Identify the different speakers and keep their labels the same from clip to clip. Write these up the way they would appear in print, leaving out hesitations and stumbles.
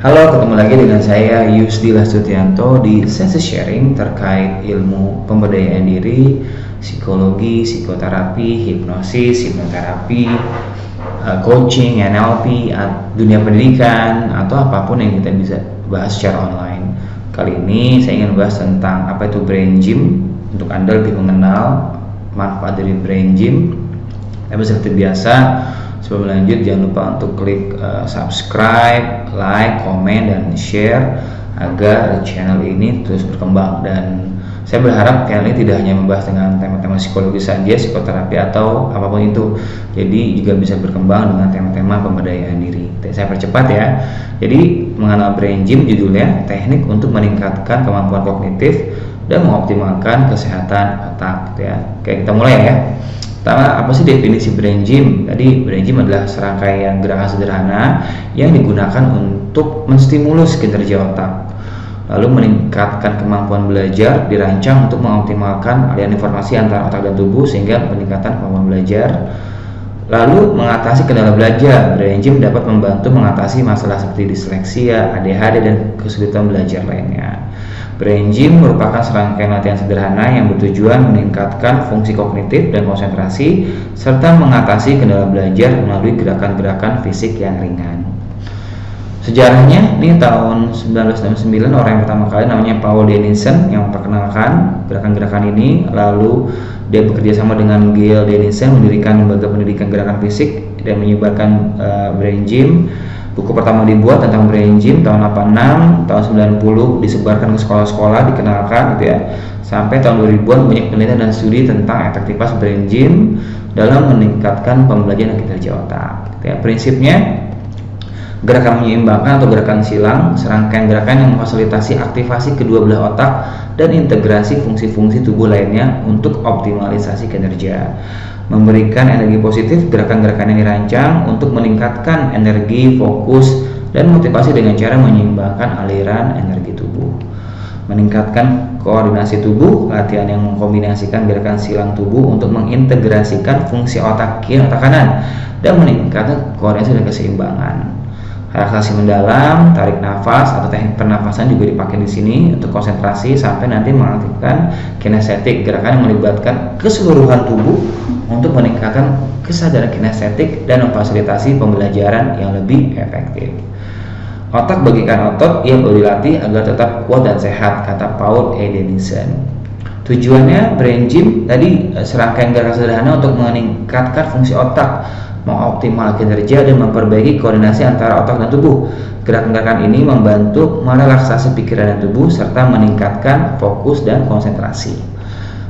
Speaker 1: Halo, ketemu lagi dengan saya Yusdillah Sutianto di sesi sharing terkait ilmu pemberdayaan diri, psikologi, psikoterapi, hipnoterapi, coaching, NLP, dunia pendidikan, atau apapun yang kita bisa bahas secara online. Kali ini saya ingin bahas tentang apa itu brain gym, untuk Anda lebih mengenal manfaat dari brain gym. Tapi seperti biasa, sebelum lanjut jangan lupa untuk klik subscribe, like, komen, dan share agar channel ini terus berkembang. Dan saya berharap channel ini tidak hanya membahas dengan tema-tema psikologi saja, psikoterapi atau apapun itu, jadi juga bisa berkembang dengan tema-tema pemberdayaan diri. Saya percepat ya. Jadi mengenal brain gym, judulnya teknik untuk meningkatkan kemampuan kognitif dan mengoptimalkan kesehatan otak ya. Oke, kita mulai ya. Pertama, apa sih definisi brain gym? Tadi brain gym adalah serangkaian gerakan sederhana yang digunakan untuk menstimulus kinerja otak, lalu meningkatkan kemampuan belajar, dirancang untuk mengoptimalkan aliran informasi antara otak dan tubuh sehingga meningkatkan kemampuan belajar. Lalu mengatasi kendala belajar. Brain gym dapat membantu mengatasi masalah seperti disleksia, ADHD, dan kesulitan belajar lainnya. Brain gym merupakan serangkaian latihan sederhana yang bertujuan meningkatkan fungsi kognitif dan konsentrasi serta mengatasi kendala belajar melalui gerakan-gerakan fisik yang ringan. Sejarahnya, ini tahun 1969 orang yang pertama kali namanya Paul Dennison yang memperkenalkan gerakan-gerakan ini. Lalu dia bekerja sama dengan Gail Dennison mendirikan lembaga pendidikan gerakan fisik dan menyebarkan brain gym. Buku pertama dibuat tentang brain gym tahun 86, tahun 90 disebarkan ke sekolah-sekolah, dikenalkan gitu ya. Sampai tahun 2000-an banyak penelitian dan studi tentang efektivitas brain gym dalam meningkatkan pembelajaran dan kinerja otak. Gitu ya. Prinsipnya, gerakan menyeimbangkan atau gerakan silang, serangkaian gerakan yang memfasilitasi aktivasi kedua belah otak dan integrasi fungsi-fungsi tubuh lainnya untuk optimalisasi kinerja. Memberikan energi positif, gerakan-gerakan yang dirancang untuk meningkatkan energi, fokus, dan motivasi dengan cara menyeimbangkan aliran energi tubuh. Meningkatkan koordinasi tubuh, latihan yang mengkombinasikan gerakan silang tubuh untuk mengintegrasikan fungsi otak kiri, otak kanan, dan meningkatkan koordinasi dan keseimbangan. Relaksasi mendalam, tarik nafas atau teknik pernafasan juga dipakai di sini untuk konsentrasi sampai nanti mengaktifkan kinestetik, gerakan yang melibatkan keseluruhan tubuh untuk meningkatkan kesadaran kinestetik dan memfasilitasi pembelajaran yang lebih efektif. Otak bagaikan otot yang perlu dilatih agar tetap kuat dan sehat, kata Paul Dennison. Tujuannya brain gym tadi serangkaian gerakan sederhana untuk meningkatkan fungsi otak, mengoptimalkan kinerja, dan memperbaiki koordinasi antara otak dan tubuh. Gerakan-gerakan ini membantu merelaksasi pikiran dan tubuh serta meningkatkan fokus dan konsentrasi.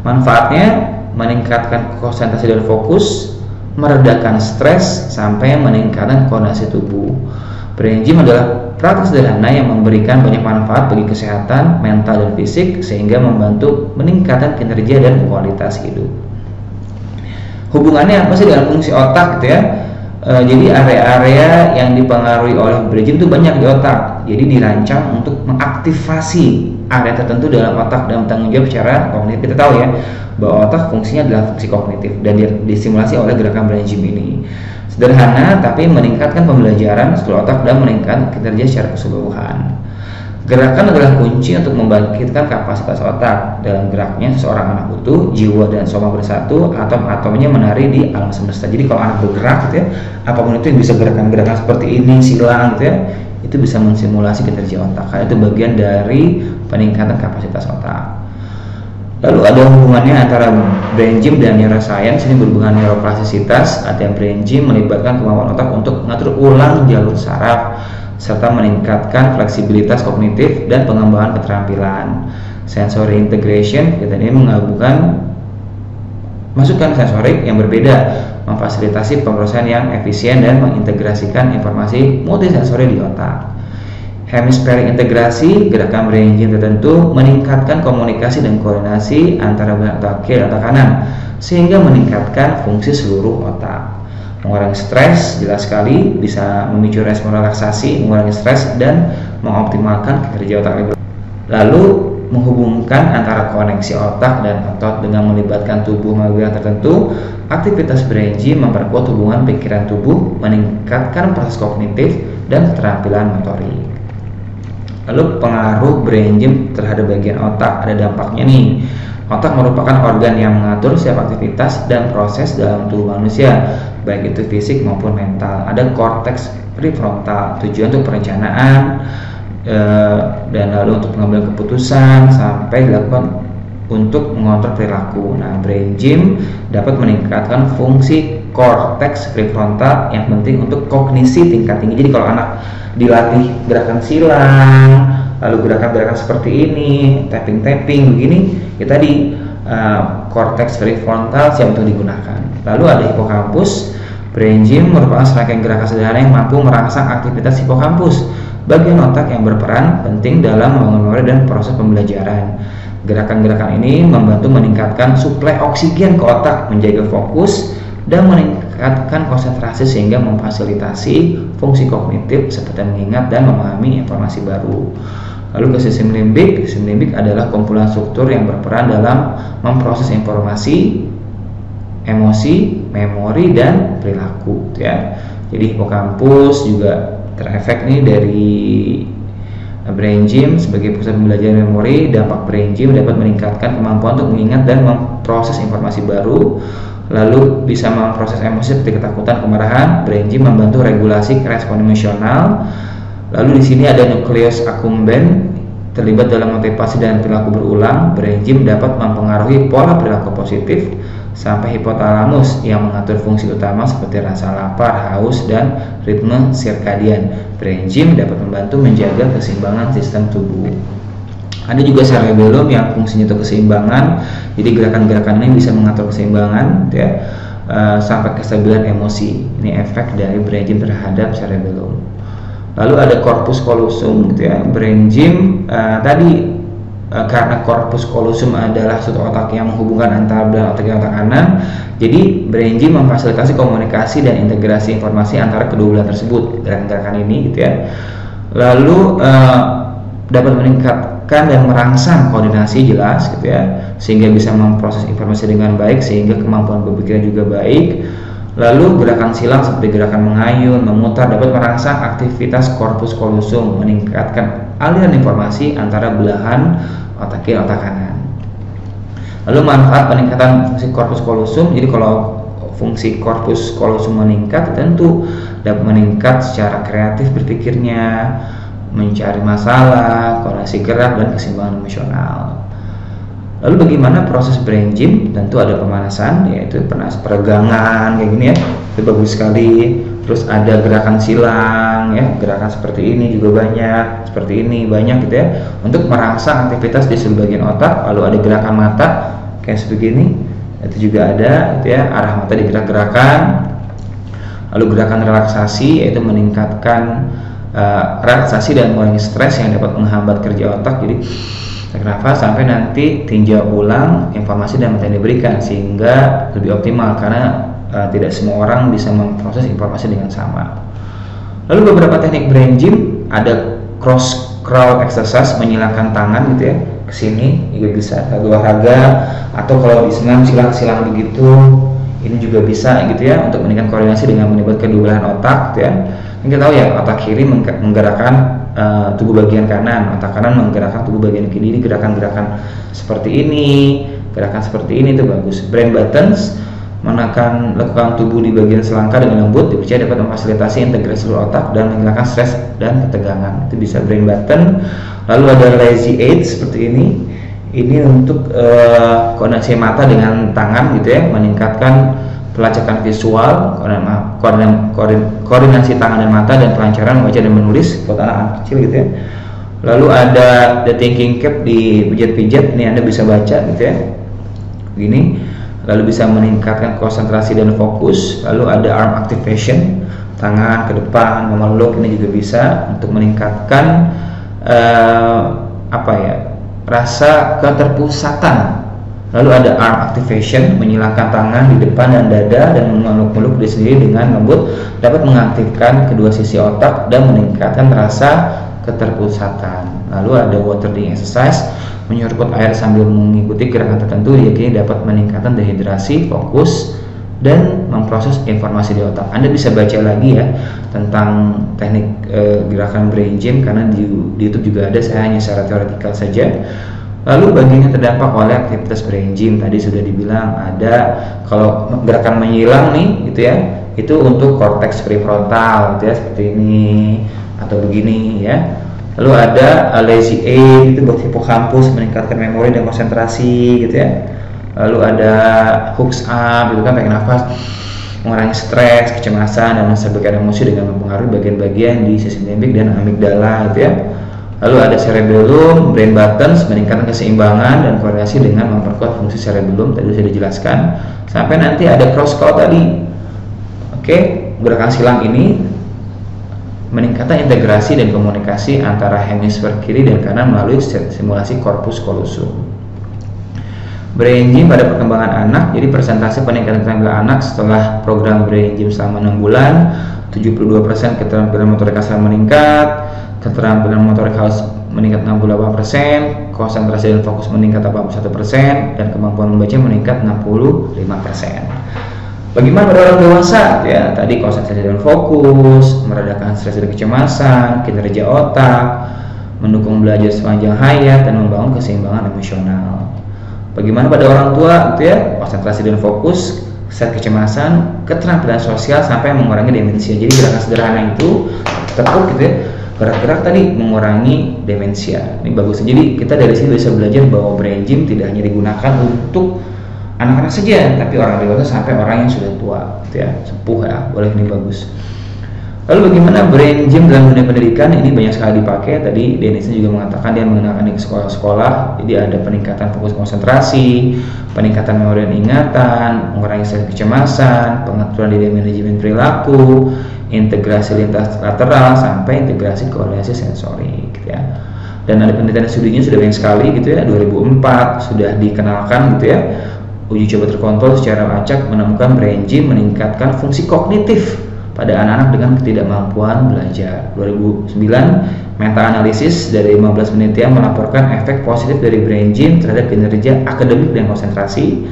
Speaker 1: Manfaatnya meningkatkan konsentrasi dan fokus, meredakan stres, sampai meningkatkan koordinasi tubuh. Brain gym adalah praktik sederhana yang memberikan banyak manfaat bagi kesehatan mental dan fisik sehingga membantu meningkatkan kinerja dan kualitas hidup. Hubungannya apa sih dengan fungsi otak gitu ya? Jadi area-area yang dipengaruhi oleh brain gym itu banyak di otak. Jadi dirancang untuk mengaktifasi area tertentu dalam otak dan bertanggung jawab secara kognitif. Kita tahu ya bahwa otak fungsinya adalah fungsi kognitif dan distimulasi oleh gerakan brain gym ini. Sederhana tapi meningkatkan pembelajaran seluruh otak dan meningkatkan kinerja secara keseluruhan. Gerakan adalah kunci untuk membangkitkan kapasitas otak. Dalam geraknya seseorang anak utuh, jiwa dan soma bersatu, atom-atomnya menari di alam semesta. Jadi kalau anak bergerak gitu ya, apapun itu yang bisa gerakan-gerakan seperti ini, silang gitu ya, itu bisa mensimulasi kinerja otak. Karena itu bagian dari peningkatan kapasitas otak. Lalu ada hubungannya antara brain gym dan neuroscience. Ini berhubungan neuroplastisitas. Latihan brain gym melibatkan kemampuan otak untuk mengatur ulang jalur saraf serta meningkatkan fleksibilitas kognitif dan pengembangan keterampilan. Sensory integration, kita ini menggabungkan masukan sensorik yang berbeda, memfasilitasi pemrosesan yang efisien dan mengintegrasikan informasi multisensori di otak. Hemispheric integrasi, gerakan brain gym tertentu meningkatkan komunikasi dan koordinasi antara otak kiri dan otak kanan sehingga meningkatkan fungsi seluruh otak. Mengurangi stres, jelas sekali bisa memicu respon relaksasi, mengurangi stres dan mengoptimalkan kinerja otak. Lalu menghubungkan antara koneksi otak dan otot dengan melibatkan tubuh melalui gerakan tertentu. Aktivitas brain gym memperkuat hubungan pikiran tubuh, meningkatkan proses kognitif dan keterampilan motorik. Lalu pengaruh brain gym terhadap bagian otak, ada dampaknya nih. Otak merupakan organ yang mengatur setiap aktivitas dan proses dalam tubuh manusia, baik itu fisik maupun mental. Ada korteks prefrontal, tujuan untuk perencanaan dan lalu untuk pengambilan keputusan sampai dilakukan untuk mengontrol perilaku. Nah, brain gym dapat meningkatkan fungsi korteks prefrontal yang penting untuk kognisi tingkat tinggi. Jadi kalau anak dilatih gerakan silang, lalu gerakan-gerakan seperti ini, tapping-tapping begini, ya tadi korteks prefrontal siap untuk digunakan. Lalu ada hipokampus. Brain gym merupakan serangkaian gerakan sederhana yang mampu merangsang aktivitas hipokampus, bagian otak yang berperan penting dalam membangun memori dan proses pembelajaran. Gerakan-gerakan ini membantu meningkatkan suplai oksigen ke otak, menjaga fokus, dan meningkatkan konsentrasi sehingga memfasilitasi fungsi kognitif seperti mengingat dan memahami informasi baru. Lalu ke sistem limbik. Sistem limbik adalah kumpulan struktur yang berperan dalam memproses informasi, emosi, memori, dan perilaku, ya. Jadi hipokampus juga terefek nih dari brain gym sebagai pusat pembelajaran memori. Dampak brain gym dapat meningkatkan kemampuan untuk mengingat dan memproses informasi baru. Lalu bisa memproses emosi seperti ketakutan, kemarahan. Brain gym membantu regulasi respon emosional. Lalu di sini ada nukleus accumbens terlibat dalam motivasi dan perilaku berulang. Brain gym dapat mempengaruhi pola perilaku positif sampai hipotalamus yang mengatur fungsi utama seperti rasa lapar, haus, dan ritme sirkadian. Brain gym dapat membantu menjaga keseimbangan sistem tubuh. Ada juga cerebellum yang fungsinya itu keseimbangan. Jadi gerakan-gerakan ini bisa mengatur keseimbangan, ya, sampai kestabilan emosi. Ini efek dari brain gym terhadap cerebellum. Lalu ada corpus callosum, gitu ya. Brain gym tadi karena corpus callosum adalah suatu otak yang menghubungkan antara belah otak dan otak kanan. Jadi brain gym memfasilitasi komunikasi dan integrasi informasi antara kedua belah tersebut. Gerakan-gerakan ini, gitu ya. Lalu dapat meningkatkan dan merangsang koordinasi, jelas, gitu ya, sehingga bisa memproses informasi dengan baik sehingga kemampuan berpikir juga baik. Lalu gerakan silang seperti gerakan mengayun, memutar dapat merangsang aktivitas corpus callosum, meningkatkan aliran informasi antara belahan otak kiri dan otak kanan. Lalu manfaat peningkatan fungsi corpus callosum. Jadi kalau fungsi corpus callosum meningkat, tentu dapat meningkat secara kreatif berpikirnya, mencari masalah, koordinasi gerak, dan keseimbangan emosional. Lalu bagaimana proses brain gym? Tentu ada pemanasan, yaitu peregangan kayak gini, ya, itu bagus sekali. Terus ada gerakan silang, ya, gerakan seperti ini juga banyak, seperti ini banyak, gitu ya, untuk merangsang aktivitas di seluruh bagian otak. Lalu ada gerakan mata kayak sebegini, itu juga ada, gitu ya, arah mata digerak-gerakan. Lalu gerakan relaksasi, yaitu meningkatkan relaksasi dan mengurangi stres yang dapat menghambat kerja otak. Jadi tarik nafas sampai nanti tinjau ulang informasi dan materi yang diberikan sehingga lebih optimal, karena tidak semua orang bisa memproses informasi dengan sama. Lalu beberapa teknik brain gym, ada cross crawl exercise, menyilangkan tangan, gitu ya, ke sini juga bisa, olahraga, atau kalau di silang begitu, ini juga bisa, gitu ya, untuk meningkatkan koordinasi dengan melibatkan kedua belahan otak, gitu ya. Yang kita tahu ya, otak kiri menggerakkan tubuh bagian kanan, otak kanan menggerakkan tubuh bagian kiri. Ini gerakan-gerakan seperti ini, gerakan seperti ini itu bagus. Brain buttons, lakukan tubuh di bagian selangkah dengan lembut, dipercaya dapat memfasilitasi integrasi seluruh otak dan menghilangkan stres dan ketegangan. Itu bisa brain button. Lalu ada lazy eye seperti ini. Ini untuk koordinasi mata dengan tangan, gitu ya, meningkatkan pelacakan visual, koordinasi tangan dan mata, dan kelancaran membaca dan menulis buat anak kecil, gitu ya. Lalu ada the thinking cap, di pijat-pijat, ini Anda bisa baca, gitu ya, begini. Lalu bisa meningkatkan konsentrasi dan fokus. Lalu ada arm activation, tangan ke depan memeluk, ini juga bisa untuk meningkatkan rasa keterpusatan. Lalu ada arm activation, menyilangkan tangan di depan dan dada dan memeluk-meluk diri sendiri dengan lembut, dapat mengaktifkan kedua sisi otak dan meningkatkan rasa keterpusatan. Lalu ada watering exercise, menyeruput air sambil mengikuti gerakan tertentu, diyakini dapat meningkatkan dehidrasi, fokus, dan memproses informasi di otak. Anda bisa baca lagi ya tentang teknik gerakan brain gym, karena di YouTube juga ada, saya hanya secara teoretikal saja. Lalu bagian yang terdampak oleh aktivitas brain gym tadi sudah dibilang ada, kalau gerakan menyilang nih gitu ya, itu untuk korteks prefrontal gitu ya, seperti ini atau begini ya. Lalu ada lazy eye, itu buat hippocampus, meningkatkan memori dan konsentrasi gitu ya. Lalu ada hooks up, itu kan tarik nafas, mengurangi stres, kecemasan, dan menstabilkan emosi dengan mempengaruhi bagian-bagian di sistem limbik dan amigdala gitu ya. Lalu ada cerebellum, brain buttons, meningkatkan keseimbangan dan koordinasi dengan memperkuat fungsi cerebellum, tadi sudah dijelaskan. Sampai nanti ada cross call tadi. Oke, gerakan silang ini meningkatkan integrasi dan komunikasi antara hemisfer kiri dan kanan melalui simulasi corpus callosum. Brain gym pada perkembangan anak, jadi persentase peningkatan keterampilan anak setelah program brain gym selama 6 bulan, 72% keterampilan motorik kasar meningkat, keterampilan motorik halus meningkat 68%, konsentrasi dan fokus meningkat 81%, dan kemampuan membaca meningkat 65%. Bagaimana pada orang dewasa? Ya, tadi konsentrasi dan fokus, meredakan stres dan kecemasan, kinerja otak, mendukung belajar sepanjang hayat, dan membangun keseimbangan emosional. Bagaimana pada orang tua gitu ya, konsentrasi dan fokus, stres kecemasan, keterampilan sosial, sampai mengurangi demensia. Jadi gerakan sederhana itu tekuk gitu ya, gerak-gerak tadi mengurangi demensia. Ini bagus. Jadi kita dari sini bisa belajar bahwa brain gym tidak hanya digunakan untuk anak-anak saja, tapi orang dewasa sampai orang yang sudah tua gitu ya, sepuh ya, boleh, ini bagus. Lalu bagaimana brain gym dalam dunia pendidikan? Ini banyak sekali dipakai. Tadi Dennis juga mengatakan dia menggunakan di sekolah-sekolah. Jadi ada peningkatan fokus konsentrasi, peningkatan memori dan ingatan, mengurangi stres kecemasan, pengaturan diri manajemen perilaku, integrasi lintas lateral, sampai integrasi koordinasi sensori gitu ya. Dan ada penelitian studinya sudah banyak sekali gitu ya, 2004 sudah dikenalkan gitu ya. Uji coba terkontrol secara acak menemukan brain gym meningkatkan fungsi kognitif pada anak-anak dengan ketidakmampuan belajar. 2009 meta-analisis dari 15 penelitian melaporkan efek positif dari brain gym terhadap kinerja akademik dan konsentrasi.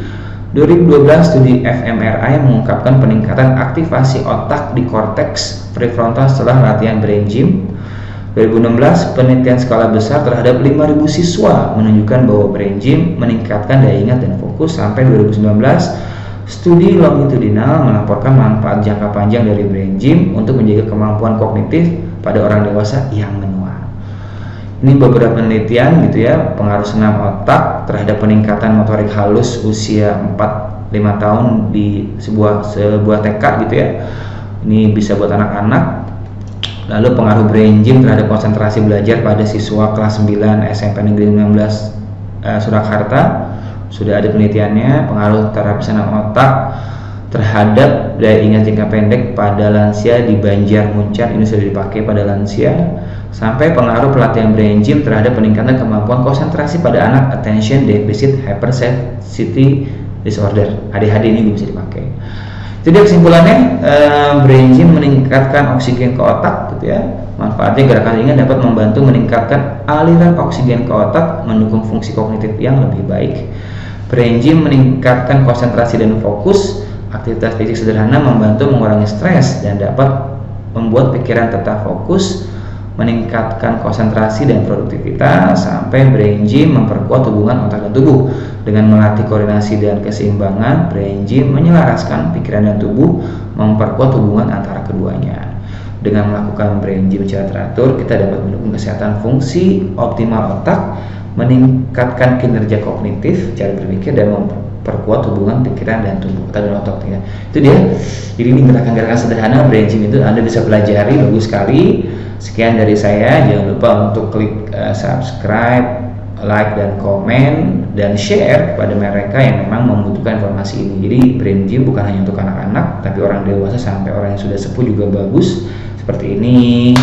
Speaker 1: 2012 studi fMRI mengungkapkan peningkatan aktivasi otak di korteks prefrontal setelah latihan brain gym. 2016 penelitian skala besar terhadap 5.000 siswa menunjukkan bahwa brain gym meningkatkan daya ingat dan fokus. Sampai 2019 studi longitudinal melaporkan manfaat jangka panjang dari brain gym untuk menjaga kemampuan kognitif pada orang dewasa yang menua. Ini beberapa penelitian gitu ya, pengaruh senam otak terhadap peningkatan motorik halus usia 4-5 tahun di sebuah TK gitu ya. Ini bisa buat anak-anak. Lalu pengaruh brain gym terhadap konsentrasi belajar pada siswa kelas 9 SMP Negeri 16 Surakarta. Sudah ada penelitiannya. Pengaruh terapi senam otak terhadap daya ingat jangka pendek pada lansia di Banjar Muncar, ini sudah dipakai pada lansia. Sampai pengaruh pelatihan brain gym terhadap peningkatan kemampuan konsentrasi pada anak attention deficit hypersensitivity disorder, ADHD, ini bisa dipakai. Jadi kesimpulannya, brain gym meningkatkan oksigen ke otak gitu ya. Manfaatnya gerakan ringan dapat membantu meningkatkan aliran oksigen ke otak, mendukung fungsi kognitif yang lebih baik. Brain gym meningkatkan konsentrasi dan fokus. Aktivitas fisik sederhana membantu mengurangi stres dan dapat membuat pikiran tetap fokus, meningkatkan konsentrasi dan produktivitas. Sampai brain gym memperkuat hubungan otak dan tubuh. Dengan melatih koordinasi dan keseimbangan, brain gym menyelaraskan pikiran dan tubuh, memperkuat hubungan antara keduanya. Dengan melakukan brain gym secara teratur, kita dapat mendukung kesehatan fungsi optimal otak, meningkatkan kinerja kognitif, cara berpikir, dan memperkuat hubungan pikiran dan tubuh, otak dan otak ya. Itu dia. Jadi ini gerakan-gerakan sederhana brain gym itu Anda bisa pelajari, bagus sekali. Sekian dari saya. Jangan lupa untuk klik subscribe, like dan komen dan share kepada mereka yang memang membutuhkan informasi ini. Jadi brain gym bukan hanya untuk anak-anak, tapi orang dewasa sampai orang yang sudah sepuh juga bagus. Seperti ini,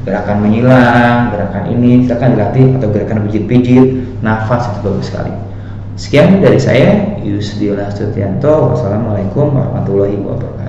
Speaker 1: gerakan menyilang, gerakan ini, gerakan dilatih, atau gerakan pijit-pijit, nafas, itu bagus sekali. Sekian dari saya, Yusdillah Sutianto. Wassalamualaikum warahmatullahi wabarakatuh.